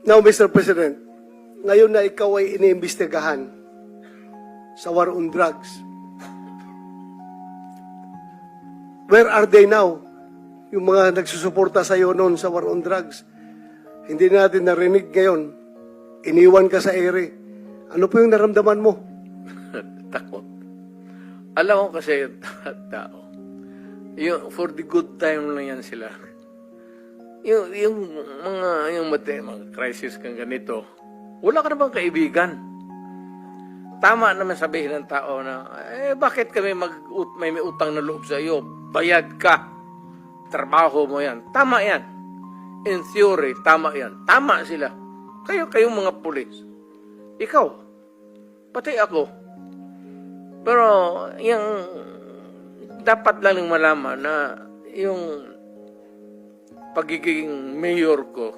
Now, Mr. President, ngayon na ikaw ay iniimbestigahan sa war on drugs, where are they now? Yung mga nagsusuporta sa iyo noon sa war on drugs, hindi natin narinig ngayon. Iniwan ka sa ere. Ano po yung naramdaman mo? Takot. Alam ko kasi tao. Yung, for the good time lang yan sila. Yung mga crisis kang ganito, wala ka namang kaibigan. Tama naman sabihin ng tao na, bakit kami may utang na loob sa iyo? Bayad ka. Trabaho mo yan. Tama yan. In theory, tama yan. Tama sila. Kayong mga pulis. Ikaw. Pati ako. Pero, yung dapat lang malaman na yung pagiging mayor ko,